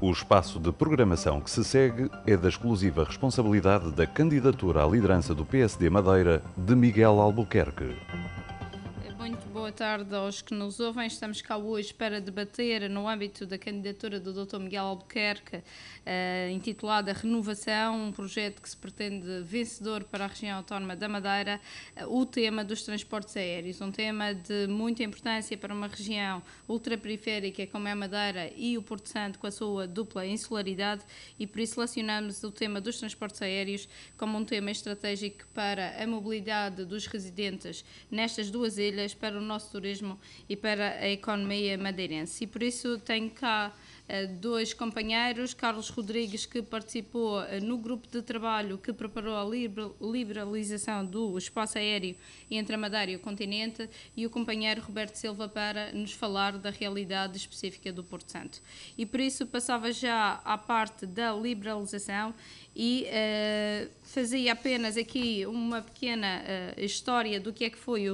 O espaço de programação que se segue é da exclusiva responsabilidade da candidatura à liderança do PSD Madeira de Miguel Albuquerque. Muito boa tarde aos que nos ouvem. Estamos cá hoje para debater no âmbito da candidatura do Dr. Miguel Albuquerque, intitulada Renovação, um projeto que se pretende vencedor para a região autónoma da Madeira, o tema dos transportes aéreos, um tema de muita importância para uma região ultraperiférica como é a Madeira e o Porto Santo com a sua dupla insularidade, e por isso selecionamos o tema dos transportes aéreos como um tema estratégico para a mobilidade dos residentes nestas duas ilhas, para o nosso turismo e para a economia madeirense. E por isso tenho cá dois companheiros, Carlos Rodrigues, que participou no grupo de trabalho que preparou a liberalização do espaço aéreo entre a Madeira e o continente, e o companheiro Roberto Silva para nos falar da realidade específica do Porto Santo. E por isso passava já à parte da liberalização e fazia apenas aqui uma pequena história do que é que foi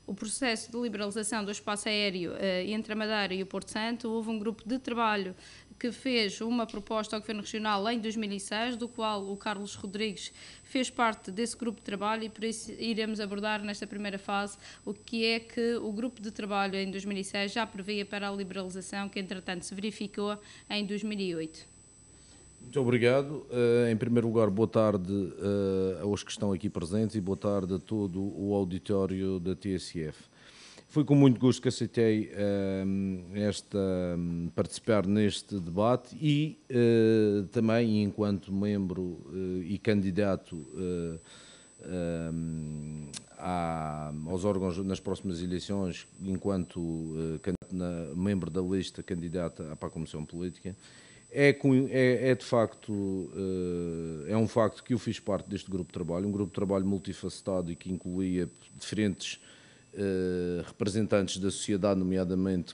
o processo de liberalização do espaço aéreo entre a Madeira e o Porto Santo. Houve um grupo de trabalho que fez uma proposta ao Governo Regional em 2006, do qual o Carlos Rodrigues fez parte desse grupo de trabalho, e por isso iremos abordar nesta primeira fase o que é que o grupo de trabalho em 2006 já previa para a liberalização, que entretanto se verificou em 2008. Muito obrigado. Em primeiro lugar, boa tarde aos que estão aqui presentes e boa tarde a todo o auditório da TSF. Foi com muito gosto que aceitei participar neste debate e também, enquanto membro e candidato aos órgãos nas próximas eleições, enquanto membro da lista candidata para a Comissão Política, de facto, é um facto que eu fiz parte deste grupo de trabalho, um grupo de trabalho multifacetado e que incluía diferentes representantes da sociedade, nomeadamente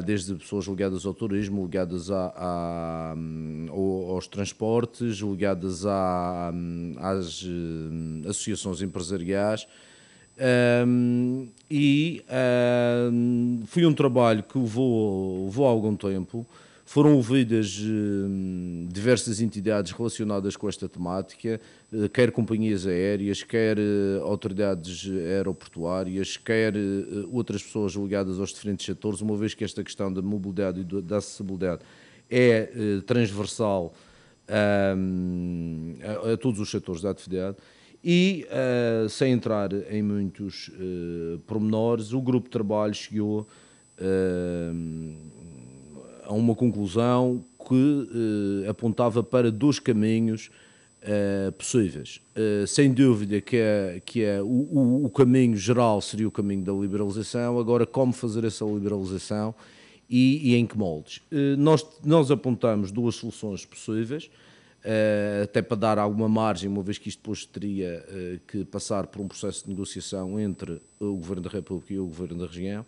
desde pessoas ligadas ao turismo, ligadas aos transportes, ligadas às associações empresariais. Foi um trabalho que levou algum tempo. Foram ouvidas diversas entidades relacionadas com esta temática, quer companhias aéreas, quer autoridades aeroportuárias, quer outras pessoas ligadas aos diferentes setores, uma vez que esta questão da mobilidade e da acessibilidade é transversal a todos os setores da atividade. E, sem entrar em muitos pormenores, o grupo de trabalho chegou a uma conclusão que apontava para dois caminhos possíveis. Sem dúvida que o caminho geral seria o caminho da liberalização. Agora, como fazer essa liberalização e em que moldes? Nós apontamos duas soluções possíveis, até para dar alguma margem, uma vez que isto depois teria que passar por um processo de negociação entre o Governo da República e o Governo da Região.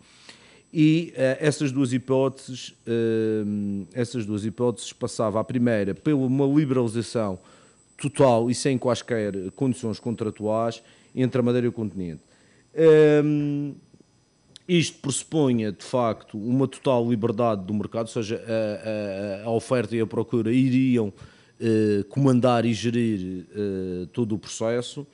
E essas duas hipóteses passavam, a primeira, pela uma liberalização total e sem quaisquer condições contratuais entre a Madeira e o continente. Isto pressupunha, de facto, uma total liberdade do mercado, ou seja, a oferta e a procura iriam comandar e gerir todo o processo.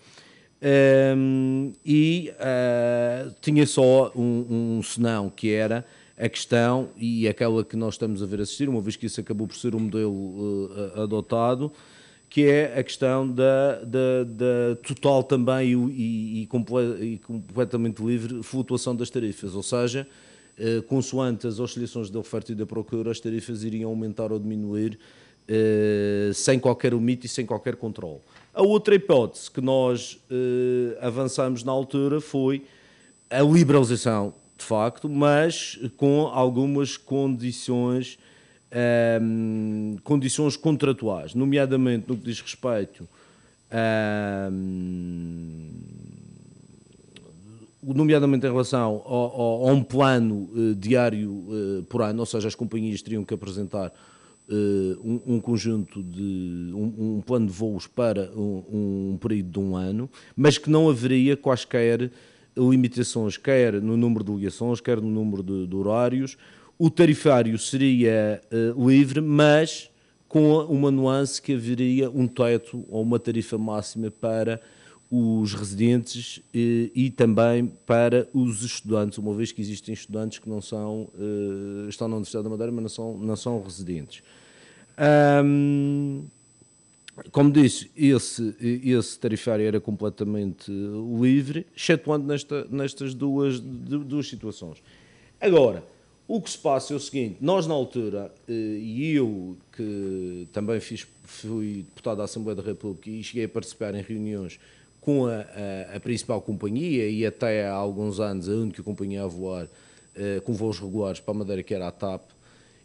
Tinha só um senão, que era a questão, e aquela que nós estamos a ver assistir, uma vez que isso acabou por ser um modelo adotado, que é a questão da total também e completamente livre flutuação das tarifas, ou seja, consoante as oscilações da oferta e da procura, as tarifas iriam aumentar ou diminuir sem qualquer limite e sem qualquer controle. A outra hipótese que nós avançamos na altura foi a liberalização, de facto, mas com algumas condições contratuais, nomeadamente no que diz respeito nomeadamente em relação a um plano diário por ano, ou seja, as companhias teriam que apresentar um conjunto de um plano de voos para um período de um ano, mas que não haveria quaisquer limitações, quer no número de ligações, quer no número de horários, O tarifário seria livre, mas com uma nuance que haveria um teto ou uma tarifa máxima para os residentes e também para os estudantes, uma vez que existem estudantes que não são, estão na Universidade da Madeira, mas não são residentes. Como disse, esse tarifário era completamente livre, excetuando nestas duas situações. Agora, o que se passa é o seguinte: nós na altura, e eu que também fui deputado da Assembleia da República e cheguei a participar em reuniões com a principal companhia e até há alguns anos a única companhia a voar com voos regulares para a Madeira, que era a TAP,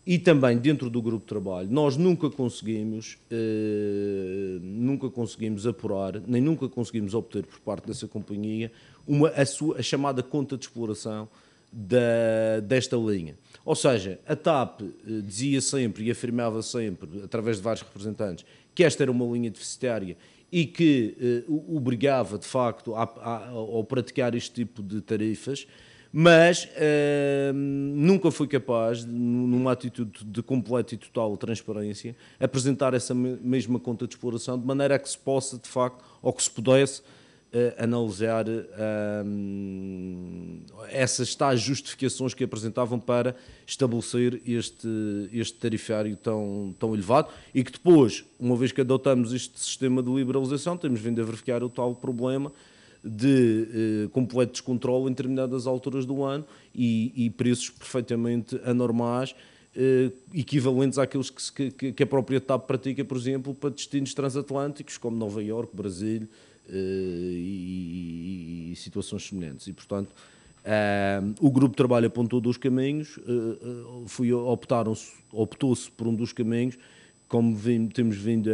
e também dentro do grupo de trabalho, nós nunca conseguimos apurar, nem nunca conseguimos obter por parte dessa companhia a chamada conta de exploração desta linha. Ou seja, a TAP dizia sempre e afirmava sempre, através de vários representantes, que esta era uma linha deficitária e que obrigava, de facto, ao praticar este tipo de tarifas, mas nunca foi capaz, numa atitude de completa e total transparência, apresentar essa mesma conta de exploração, de maneira a que se possa, de facto, ou que se pudesse analisar essas tais justificações que apresentavam para estabelecer este tarifário tão elevado e que depois, uma vez que adotamos este sistema de liberalização, temos vindo a verificar o tal problema de completo descontrole em determinadas alturas do ano e preços perfeitamente anormais, equivalentes àqueles que a própria TAP pratica, por exemplo, para destinos transatlânticos como Nova Iorque, Brasília, e situações semelhantes. E, portanto, o grupo de trabalho apontou dois caminhos, optou-se por um dos caminhos, como temos vindo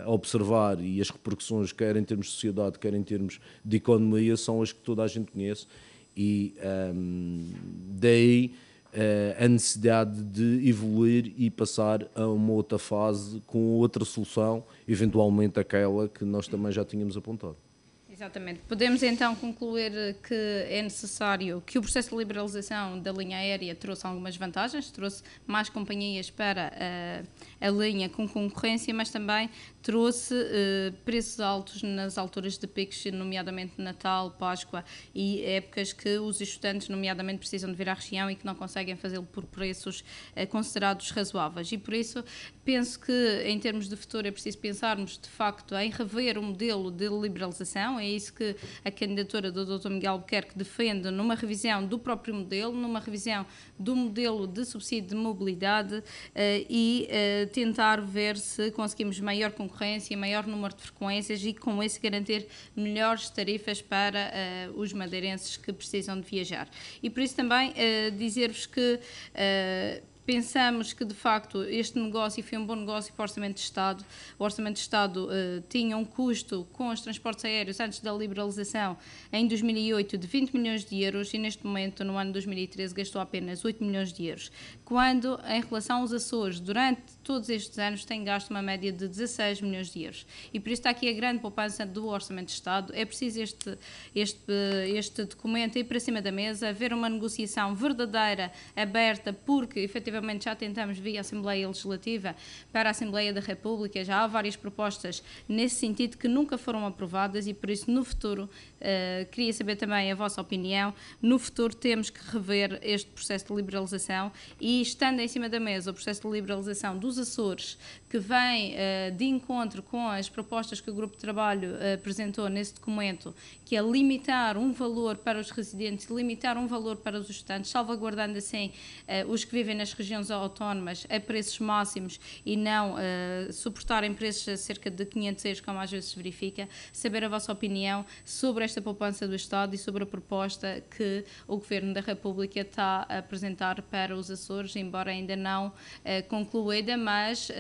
a observar, e as repercussões, quer em termos de sociedade, quer em termos de economia, são as que toda a gente conhece, e daí a necessidade de evoluir e passar a uma outra fase com outra solução, eventualmente aquela que nós também já tínhamos apontado. Exatamente. Podemos então concluir que é necessário que o processo de liberalização da linha aérea trouxe algumas vantagens, trouxe mais companhias para a linha com concorrência, mas também trouxe preços altos nas alturas de picos, nomeadamente Natal, Páscoa e épocas que os estudantes, nomeadamente, precisam de vir à região e que não conseguem fazê-lo por preços considerados razoáveis. E por isso penso que, em termos de futuro, é preciso pensarmos, de facto, em rever o modelo de liberalização. É isso que a candidatura do Dr. Miguel Albuquerque defende, numa revisão do próprio modelo, numa revisão do modelo de subsídio de mobilidade e tentar ver se conseguimos maior concorrência, maior número de frequências e, com isso, garantir melhores tarifas para os madeirenses que precisam de viajar. E por isso também dizer-vos que pensamos que, de facto, este negócio foi um bom negócio para o Orçamento de Estado. O Orçamento de Estado tinha um custo com os transportes aéreos antes da liberalização em 2008 de 20 milhões de euros e neste momento, no ano de 2013, gastou apenas 8 milhões de euros. Quando, em relação aos Açores, durante todos estes anos, tem gasto uma média de 16 milhões de euros. E por isso está aqui a grande poupança do Orçamento de Estado. É preciso este documento ir para cima da mesa, haver uma negociação verdadeira, aberta, porque, efetivamente, já tentamos via Assembleia Legislativa para a Assembleia da República, já há várias propostas nesse sentido que nunca foram aprovadas e por isso no futuro, queria saber também a vossa opinião, no futuro temos que rever este processo de liberalização e estando em cima da mesa o processo de liberalização dos Açores, que vem de encontro com as propostas que o Grupo de Trabalho apresentou nesse documento, que é limitar um valor para os residentes, limitar um valor para os estudantes, salvaguardando assim os que vivem nas regiões autónomas a preços máximos e não suportarem preços a cerca de 500 euros, como às vezes se verifica. Saber a vossa opinião sobre esta poupança do Estado e sobre a proposta que o Governo da República está a apresentar para os Açores, embora ainda não concluída, mas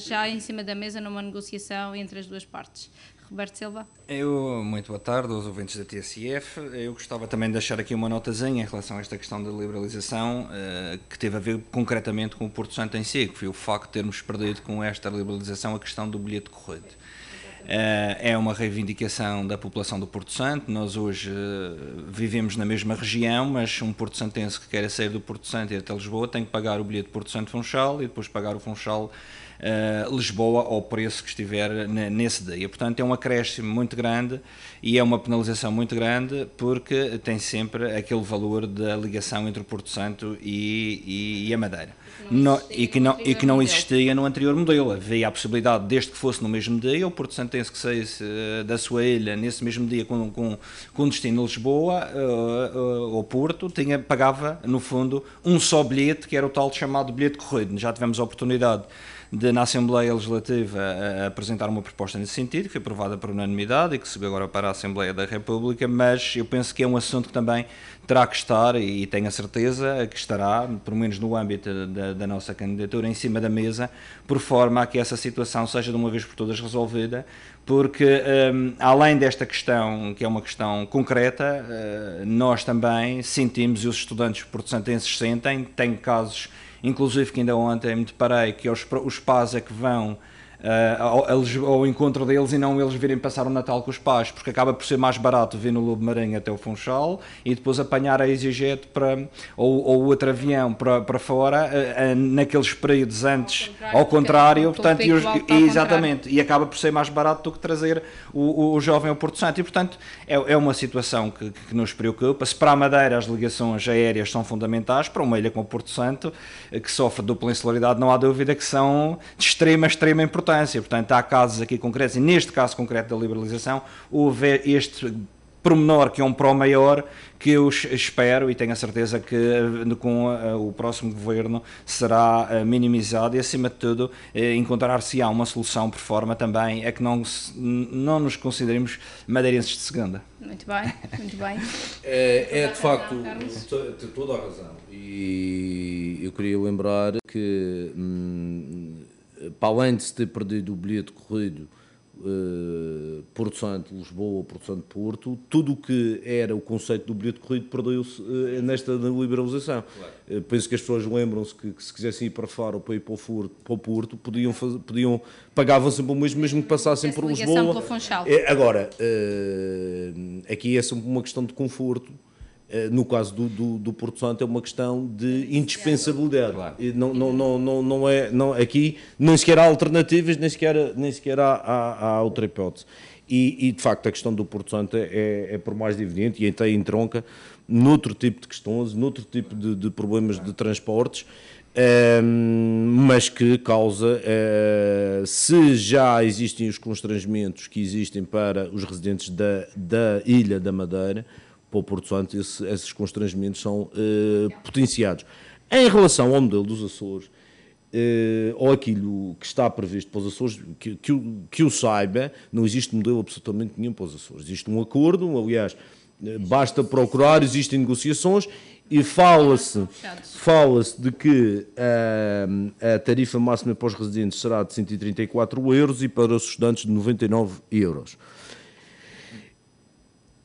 já em cima da mesa numa negociação entre as duas partes. Roberto Silva. Muito boa tarde aos ouvintes da TSF. Eu gostava também de deixar aqui uma notazinha em relação a esta questão da liberalização, que teve a ver concretamente com o Porto Santo em si, que foi o facto de termos perdido com esta liberalização a questão do bilhete corrente. É uma reivindicação da população do Porto Santo. Nós hoje vivemos na mesma região, mas um porto santense que queira sair do Porto Santo e ir até Lisboa tem que pagar o bilhete Porto Santo-Funchal e depois pagar o Funchal Lisboa ao preço que estiver nesse dia. Portanto, é um acréscimo muito grande e é uma penalização muito grande, porque tem sempre aquele valor da ligação entre o Porto Santo e a Madeira. E que não existia no anterior modelo. Havia a possibilidade, desde que fosse no mesmo dia, o Porto Santense que saísse da sua ilha nesse mesmo dia com destino a Lisboa ou Porto, pagava no fundo um só bilhete, que era o tal chamado bilhete corrido. Já tivemos a oportunidade na Assembleia Legislativa a apresentar uma proposta nesse sentido, que foi aprovada por unanimidade e que subiu agora para a Assembleia da República, mas eu penso que é um assunto que também terá que estar, e tenho a certeza que estará, pelo menos no âmbito da nossa candidatura, em cima da mesa, por forma a que essa situação seja de uma vez por todas resolvida, porque além desta questão, que é uma questão concreta, nós também sentimos, e os estudantes porto-santenses sentem, tem casos, inclusive que ainda ontem me deparei, que os pais é que vão ao encontro deles e não eles virem passar o Natal com os pais, porque acaba por ser mais barato vir no Lobo Marinho até o Funchal e depois apanhar a EasyJet ou outro avião para fora naqueles períodos antes, ao contrário, portanto, exatamente, e acaba por ser mais barato do que trazer o jovem ao Porto Santo, e portanto é uma situação que nos preocupa. Se para a Madeira as ligações aéreas são fundamentais, para uma ilha como o Porto Santo, que sofre dupla insularidade, não há dúvida que são de extrema importância. Portanto, há casos aqui concretos, e neste caso concreto da liberalização, houve este pormenor, que é um pró maior, que eu espero e tenho a certeza que com o próximo governo será minimizado, e acima de tudo encontrar-se-á uma solução por forma também a que não nos consideremos madeirenses de segunda. Muito bem, muito bem. É de facto, tem toda a razão, e eu queria lembrar que para além de se ter perdido o bilhete corrido Porto Santo-Lisboa, Porto Santo-Porto, tudo o que era o conceito do bilhete corrido perdeu-se nesta liberalização. Claro. Penso que as pessoas lembram-se que se quisessem ir para Faro ou para ir para o Porto, pagavam sempre o mesmo que passassem por Lisboa. Agora, aqui é sempre uma questão de conforto. No caso do Porto Santo é uma questão de indispensabilidade. Claro. Aqui nem sequer há alternativas, nem sequer há outra hipótese. E de facto a questão do Porto Santo é por mais evidente, e até entronca noutro tipo de questões, noutro tipo de problemas de transportes, mas que causa, se já existem os constrangimentos que existem para os residentes da Ilha da Madeira, para o Porto Santo, esses constrangimentos são potenciados. Em relação ao modelo dos Açores, ou aquilo que está previsto para os Açores, que eu saiba, não existe modelo absolutamente nenhum para os Açores. Existe um acordo, aliás, basta procurar, existem negociações, e fala-se de que a tarifa máxima para os residentes será de 134 euros e para os estudantes de 99 euros.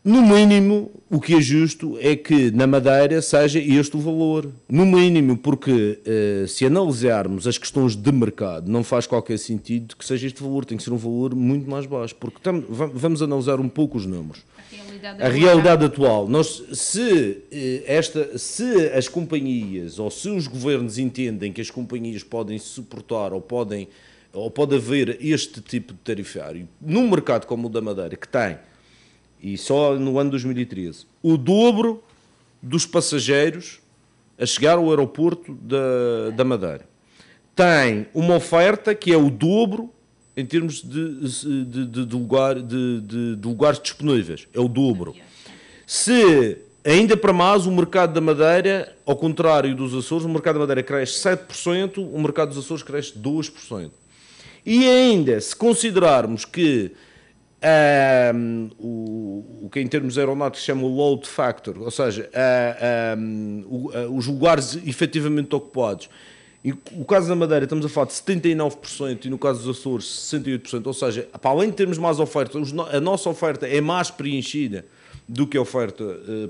No mínimo, o que é justo é que na Madeira seja este o valor. No mínimo, porque se analisarmos as questões de mercado, não faz qualquer sentido que seja este valor, tem que ser um valor muito mais baixo, porque vamos analisar um pouco os números. A realidade atual. Se as companhias, ou se os governos entendem que as companhias podem suportar ou pode haver este tipo de tarifário, num mercado como o da Madeira, que tem, e só no ano 2013, o dobro dos passageiros a chegar ao aeroporto da Madeira. Tem uma oferta que é o dobro em termos de lugares disponíveis. É o dobro. Se, ainda para mais, o mercado da Madeira, ao contrário dos Açores, o mercado da Madeira cresce 7%, o mercado dos Açores cresce 2%. E ainda, se considerarmos que o que em termos aeronáuticos se chama o load factor, ou seja, os lugares efetivamente ocupados, e no caso da Madeira estamos a falar de 79% e no caso dos Açores 68%, ou seja, para além de termos mais oferta, a nossa oferta é mais preenchida do que a oferta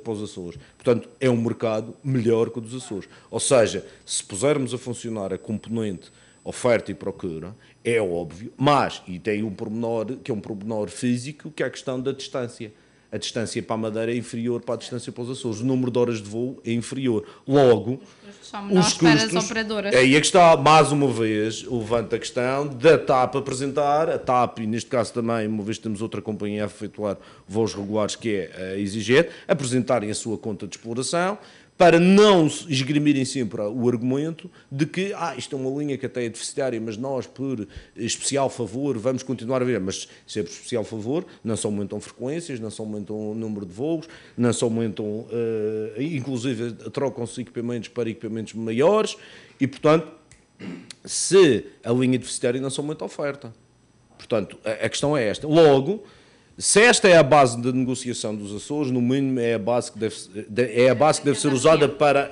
para os Açores. Portanto, é um mercado melhor que o dos Açores. Ou seja, se pusermos a funcionar a componente oferta e procura, é óbvio, mas, e tem um pormenor, que é um pormenor físico, que é a questão da distância. A distância para a Madeira é inferior para a distância para os Açores. O número de horas de voo é inferior. Logo, São menores para as operadoras. aí é que está, mais uma vez, levanta a questão da TAP apresentar, a TAP, e neste caso também, uma vez temos outra companhia a efetuar voos regulares, que é a EasyJet, apresentarem a sua conta de exploração, para não esgrimirem sempre o argumento de que isto é uma linha que até é deficitária, mas nós, por especial favor, vamos continuar a ver. Mas se é por especial favor, não se aumentam frequências, não se aumentam o número de voos, não se aumentam, inclusive trocam-se equipamentos para equipamentos maiores e, portanto, se a linha é deficitária, não se aumenta a oferta. Portanto, a questão é esta. Logo, se esta é a base da negociação dos Açores, no mínimo é a base que deve ser usada para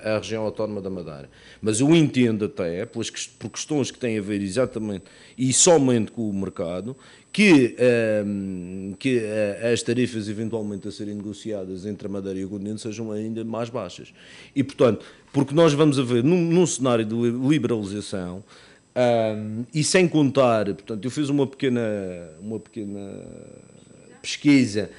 a região autónoma da Madeira. Mas eu entendo até, por questões que têm a ver exatamente e somente com o mercado, que as tarifas eventualmente a serem negociadas entre a Madeira e o continente sejam ainda mais baixas. E, portanto, porque nós vamos a ver num cenário de liberalização, e sem contar, portanto, eu fiz uma pequena pesquisa,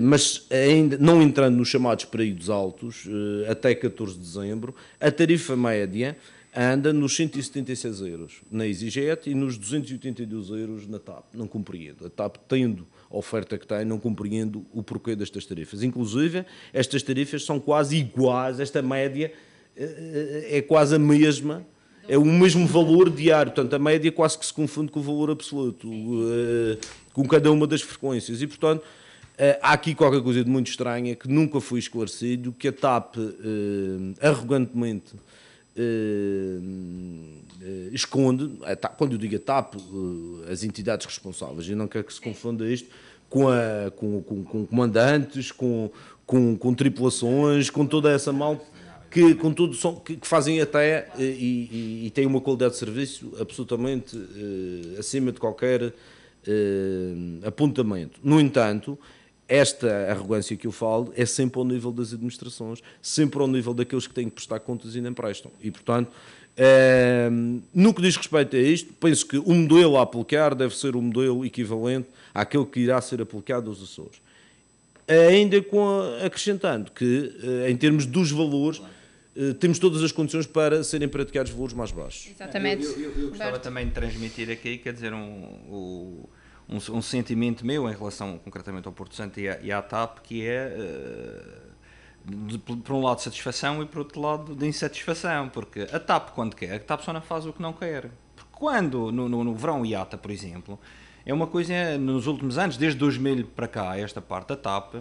mas ainda não entrando nos chamados períodos altos, até 14 de dezembro, a tarifa média anda nos 176 euros na EasyJet e nos 282 euros na TAP. Não compreendo. A TAP, tendo a oferta que tem, não compreendo o porquê destas tarifas. Inclusive, estas tarifas são quase iguais, esta média é quase a mesma. É o mesmo valor diário, portanto, a média quase que se confunde com o valor absoluto, com cada uma das frequências. E, portanto, há aqui qualquer coisa de muito estranha que nunca foi esclarecido, que a TAP, arrogantemente, esconde. Quando eu digo a TAP, as entidades responsáveis, eu não quero que se confunda isto com comandantes, com tripulações, com toda essa malta, que fazem até e têm uma qualidade de serviço absolutamente acima de qualquer apontamento. No entanto, esta arrogância que eu falo é sempre ao nível das administrações, sempre ao nível daqueles que têm que prestar contas e não prestam. E, portanto, no que diz respeito a isto, penso que o modelo a aplicar deve ser o modelo equivalente àquele que irá ser aplicado aos Açores. Ainda acrescentando que, em termos dos valores, temos todas as condições para serem praticados valores mais baixos. Exatamente. Eu gostava também de transmitir aqui, quer dizer, um sentimento meu em relação concretamente ao Porto Santo e à TAP, que é, por um lado, de satisfação e, por outro lado, de insatisfação, porque a TAP, quando quer, a TAP só não faz o que não quer. Porque quando, no verão IATA, por exemplo, é uma coisa, nos últimos anos, desde 2000 para cá, esta parte da TAP,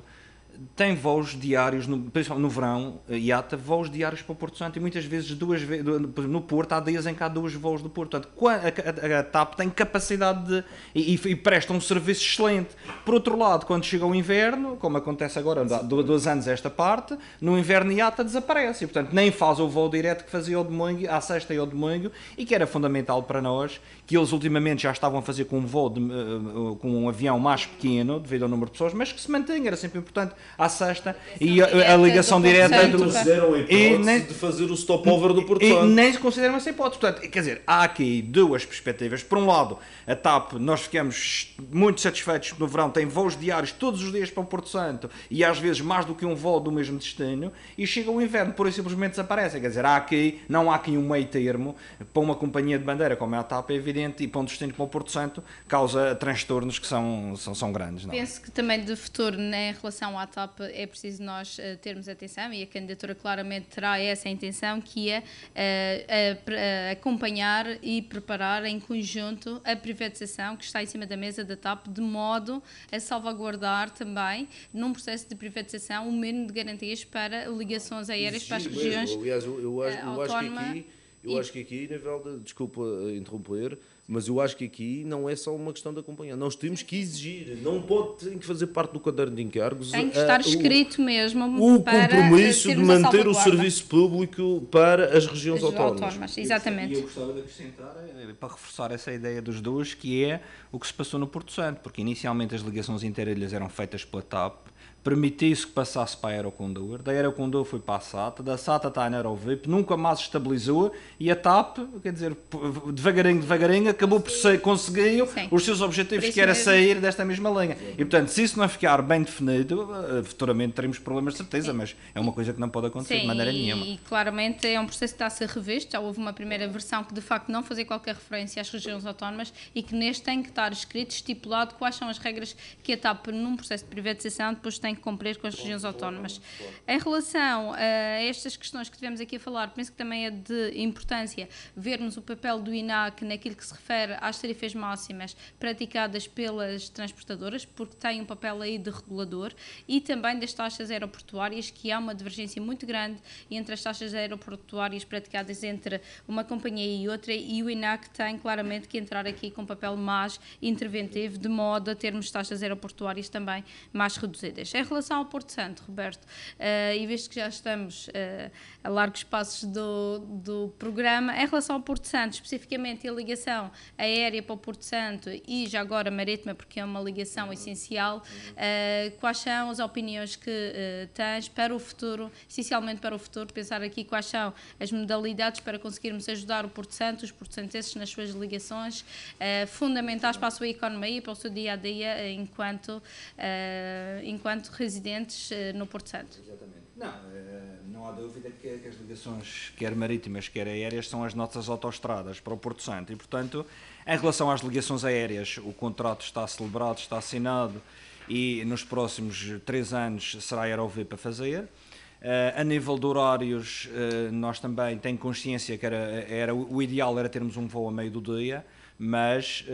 tem voos diários, principalmente no verão, IATA, voos diários para o Porto Santo e muitas vezes no Porto, há dias em que há 2 voos do Porto. Portanto, a TAP tem capacidade e presta um serviço excelente. Por outro lado, quando chega o inverno, como acontece agora, há 2 anos esta parte, no inverno IATA desaparece. E, portanto, nem faz o voo direto que fazia ao domingo, à sexta e ao domingo, e que era fundamental para nós, que eles ultimamente já estavam a fazer com um voo, com um avião mais pequeno, devido ao número de pessoas, mas que se mantém, era sempre importante, à sexta, e a ligação direta não consideram a hipótese de fazer o stopover do Porto Santo. E nem se consideram essa hipótese. Portanto, quer dizer, há aqui 2 perspectivas. Por um lado, a TAP, nós ficamos muito satisfeitos no verão, tem voos diários todos os dias para o Porto Santo e às vezes mais do que um voo do mesmo destino, e chega o inverno, pura e simplesmente desaparece. Quer dizer, não há aqui um meio termo para uma companhia de bandeira como é a TAP, é evidente, e para um destino como o Porto Santo causa transtornos que são grandes. Não? Penso que também de futuro, em relação à TAP, é preciso nós termos atenção, e a candidatura claramente terá essa intenção, que é acompanhar e preparar em conjunto a privatização que está em cima da mesa da TAP, de modo a salvaguardar também, num processo de privatização, o mínimo de garantias para ligações aéreas para as regiões. Aliás, eu acho que aqui, nível de, desculpa interromper, mas eu acho que aqui não é só uma questão de acompanhar. Nós temos que exigir, tem que fazer parte do caderno de encargos. Tem que estar escrito mesmo o compromisso de manter o serviço público para as regiões autónomas. Exatamente. E eu gostava de acrescentar, para reforçar essa ideia dos dois, que é o que se passou no Porto Santo, porque inicialmente as ligações interilhas eram feitas pela TAP, permitiu-se que passasse para a Aerocondor, da Aerocondor foi para a SATA, da SATA está na Aerovip, nunca mais estabilizou e a TAP, quer dizer, devagarinho, acabou por conseguiu os seus objetivos, que era sair desta mesma linha. E, portanto, se isso não ficar bem definido, futuramente teremos problemas de certeza, mas é uma coisa que não pode acontecer de maneira nenhuma. E claramente é um processo que está a ser revisto, já houve uma primeira versão que de facto não fazia qualquer referência às regiões autónomas e que neste tem que estar escrito, estipulado quais são as regras que a TAP, num processo de privatização, depois tem que cumprir com as regiões autónomas. Em relação a estas questões que tivemos aqui a falar, penso que também é de importância vermos o papel do INAC naquilo que se refere às tarifas máximas praticadas pelas transportadoras, porque tem um papel aí de regulador, e também das taxas aeroportuárias, que há uma divergência muito grande entre as taxas aeroportuárias praticadas entre uma companhia e outra, e o INAC tem claramente que entrar aqui com um papel mais interventivo, de modo a termos taxas aeroportuárias também mais reduzidas. Em relação ao Porto Santo, Roberto, e visto que já estamos a largos passos do programa, em relação ao Porto Santo, especificamente a ligação aérea para o Porto Santo e já agora marítima, porque é uma ligação essencial, quais são as opiniões que tens para o futuro, essencialmente para o futuro, pensar aqui quais são as modalidades para conseguirmos ajudar o Porto Santo, os portuenses nas suas ligações fundamentais para a sua economia e para o seu dia-a-dia enquanto residentes no Porto Santo. Exatamente. Não há dúvida que as ligações, quer marítimas, quer aéreas, são as nossas autoestradas para o Porto Santo e, portanto, em relação às ligações aéreas, o contrato está celebrado, está assinado e nos próximos 3 anos será a Aerovip a fazer. A nível de horários, nós também temos consciência que o ideal era termos um voo a meio do dia, mas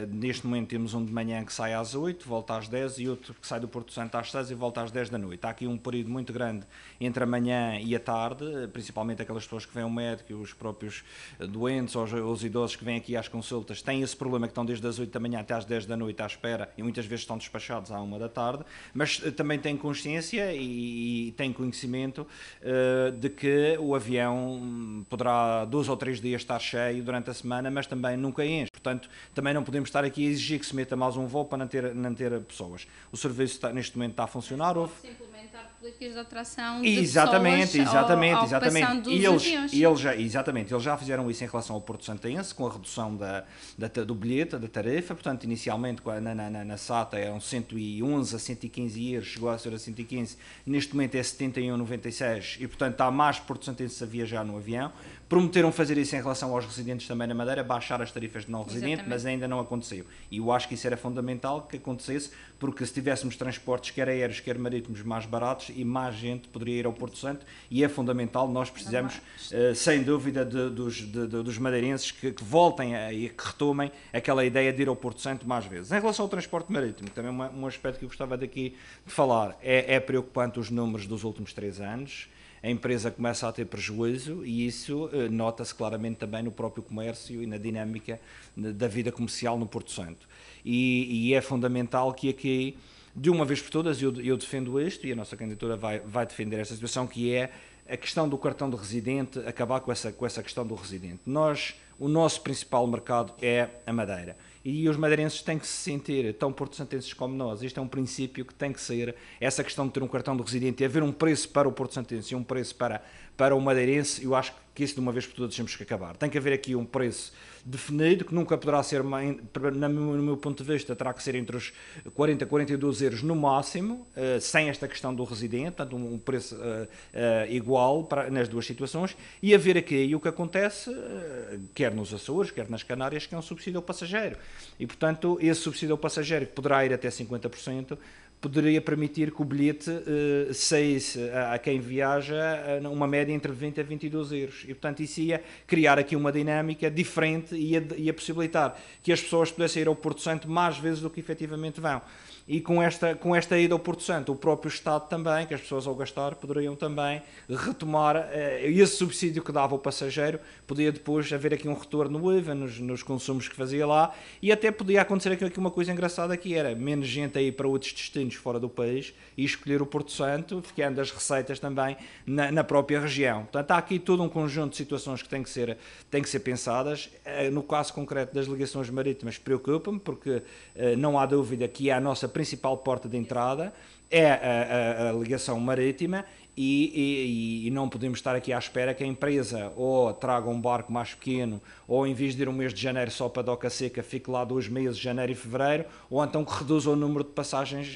neste momento temos um de manhã que sai às 8, volta às 10 e outro que sai do Porto Santo às 6 e volta às 10 da noite. Há aqui um período muito grande entre a manhã e a tarde, principalmente aquelas pessoas que vêm ao médico, os próprios doentes ou os idosos que vêm aqui às consultas, têm esse problema que estão desde as 8 da manhã até às 10 da noite à espera e muitas vezes estão despachados à 1 da tarde, mas também têm consciência e têm conhecimento de que o avião poderá 2 ou 3 dias estar cheio durante a semana, mas também nunca enche. Portanto, também não podemos estar aqui a exigir que se meta mais um voo para não ter pessoas. O serviço neste momento está a funcionar. Se implementar políticas de atração de exatamente. E eles já fizeram isso em relação ao Porto Santense, com a redução do bilhete, da tarifa. Portanto, inicialmente na SATA eram 111 a 115 euros, chegou a ser a 115, neste momento é 71,96 e, portanto, há mais Porto Santenses a viajar no avião. Prometeram fazer isso em relação aos residentes também na Madeira, baixar as tarifas de não residente, mas ainda não aconteceu. E eu acho que isso era fundamental que acontecesse, porque se tivéssemos transportes, quer aéreos, quer marítimos, mais baratos, e mais gente poderia ir ao Porto Santo, e é fundamental, nós precisamos, sem dúvida, dos madeirenses que voltem e que retomem aquela ideia de ir ao Porto Santo mais vezes. Em relação ao transporte marítimo, também um aspecto que eu gostava daqui de falar, é preocupante os números dos últimos 3 anos. A empresa começa a ter prejuízo e isso nota-se claramente também no próprio comércio e na dinâmica da vida comercial no Porto Santo. E é fundamental que aqui, de uma vez por todas, eu defendo isto e a nossa candidatura vai defender esta situação, que é a questão do cartão de residente, acabar com essa questão do residente. O nosso principal mercado é a Madeira. E os madeirenses têm que se sentir tão porto-santenses como nós. Isto é um princípio que tem que ser, essa questão de ter um cartão de residente e haver um preço para o porto-santense e um preço para o madeirense, eu acho que isso de uma vez por todas temos que acabar. Tem que haver aqui um preço definido, que nunca poderá ser, no meu ponto de vista, terá que ser entre os 40 e 42 euros no máximo, sem esta questão do residente, portanto um preço igual nas duas situações, e haver aqui o que acontece, quer nos Açores, quer nas Canárias, que é um subsídio ao passageiro. E, portanto, esse subsídio ao passageiro, que poderá ir até 50%, poderia permitir que o bilhete saísse a quem viaja uma média entre 20 a 22 euros. E, portanto, isso ia criar aqui uma dinâmica diferente e ia possibilitar que as pessoas pudessem ir ao Porto Santo mais vezes do que efetivamente vão. E com esta ida ao Porto Santo, o próprio Estado também, que as pessoas ao gastar poderiam também retomar esse subsídio que dava ao passageiro, podia depois haver aqui um retorno no IVA, nos consumos que fazia lá, e até podia acontecer aqui uma coisa engraçada, que era menos gente a ir para outros destinos destinos fora do país e escolher o Porto Santo, ficando as receitas também na própria região. Portanto, há aqui todo um conjunto de situações que têm que ser pensadas. No caso concreto das ligações marítimas, preocupa-me, porque não há dúvida que é a nossa principal porta de entrada, é a ligação marítima, e não podemos estar aqui à espera que a empresa ou traga um barco mais pequeno, ou em vez de ir um mês de janeiro só para Doca Seca, fique lá 2 meses, janeiro e fevereiro, ou então que reduza o número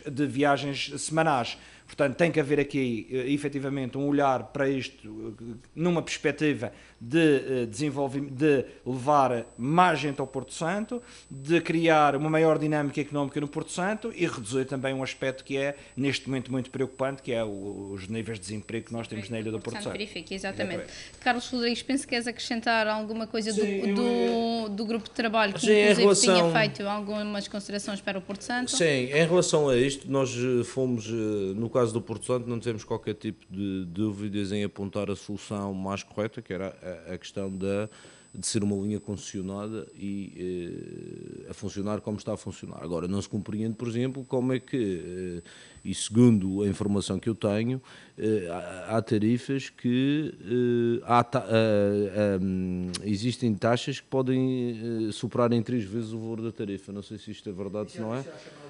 de viagens semanais. Portanto, tem que haver aqui, efetivamente, um olhar para isto numa perspectiva de desenvolvimento, de levar mais gente ao Porto Santo, de criar uma maior dinâmica económica no Porto Santo e reduzir também um aspecto que é, neste momento, muito preocupante, que é os níveis de desemprego que nós temos na ilha do Porto Santo. Verifica, exatamente. Carlos Rodrigues, penso que queres acrescentar alguma coisa do grupo de trabalho que, inclusive, tinha feito algumas considerações para o Porto Santo? Sim, em relação a isto, nós fomos, no caso do Porto Santo, não temos qualquer tipo de dúvidas em apontar a solução mais correta, que era a questão de ser uma linha concessionada e a funcionar como está a funcionar. Agora, não se compreende, por exemplo, como é que, e segundo a informação que eu tenho, há tarifas que existem taxas que podem superar em 3 vezes o valor da tarifa. Não sei se isto é verdade, se não é.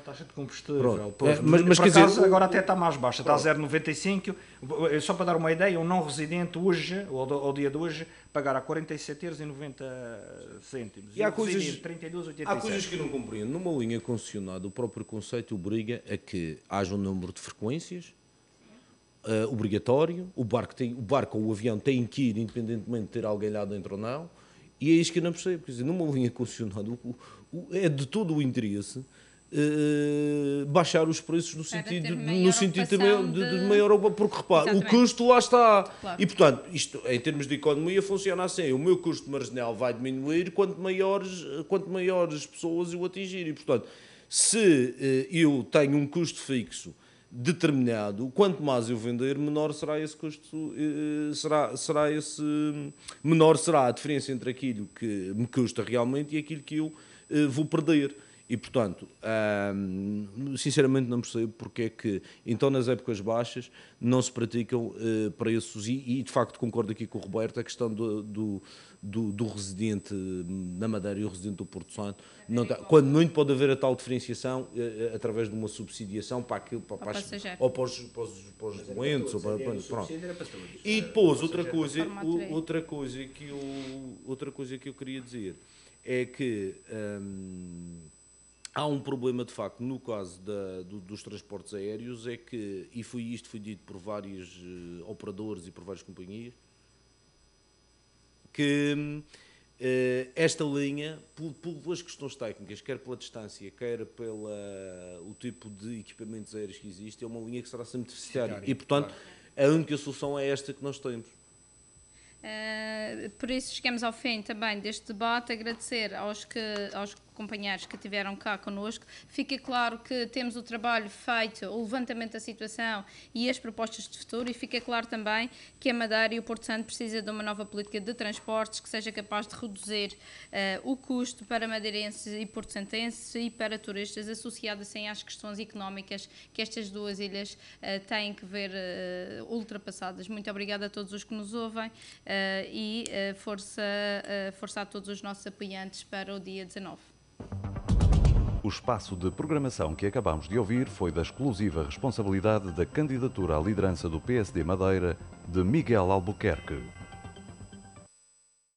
Taxa de combustível. Mas por quer acaso, dizer, agora até está mais baixa, está a 0,95. Só para dar uma ideia, um não residente hoje, ou ao dia de hoje, pagará 47,90 €. E há coisas, 32,87. há coisas que eu não compreendo. Numa linha concessionada, o próprio conceito obriga a que haja um número de frequências obrigatório, o barco ou o avião tem que ir, independentemente de ter alguém lá dentro ou não, e é isso que eu não percebo. Quer dizer, numa linha concessionada, é de todo o interesse baixar os preços no sentido de maior, porque repara, Exatamente. o custo lá está. Claro. E portanto, isto em termos de economia funciona assim: o meu custo marginal vai diminuir quanto maiores pessoas eu atingir. E portanto, se eu tenho um custo fixo determinado, quanto mais eu vender, menor será esse custo, menor será a diferença entre aquilo que me custa realmente e aquilo que eu vou perder. E, portanto, sinceramente não percebo porque é que, então, nas épocas baixas, não se praticam preços e, de facto, concordo aqui com o Roberto, a questão do residente na Madeira e o residente do Porto Santo, não está, quando muito pode haver a tal diferenciação através de uma subsidiação para aquilo, para os doentes, ou para, pronto. E depois, outra coisa que eu queria dizer é que há um problema, de facto, no caso dos transportes aéreos, é que, e foi dito por vários operadores e por várias companhias, que esta linha, pelas questões técnicas, quer pela distância, quer pelo tipo de equipamentos aéreos que existe, é uma linha que será sempre deficitária. E, portanto, a única solução é esta que nós temos. Por isso chegamos ao fim também deste debate, agradecer aos companheiros que estiveram cá connosco. Fica claro que temos o trabalho feito, o levantamento da situação e as propostas de futuro, e fica claro também que a Madeira e o Porto Santo precisam de uma nova política de transportes que seja capaz de reduzir o custo para madeirenses e porto-santenses e para turistas, associado assim às questões económicas que estas duas ilhas têm que ver ultrapassadas. Muito obrigada a todos os que nos ouvem e força a todos os nossos apoiantes para o dia 19. O espaço de programação que acabamos de ouvir foi da exclusiva responsabilidade da candidatura à liderança do PSD Madeira de Miguel Albuquerque.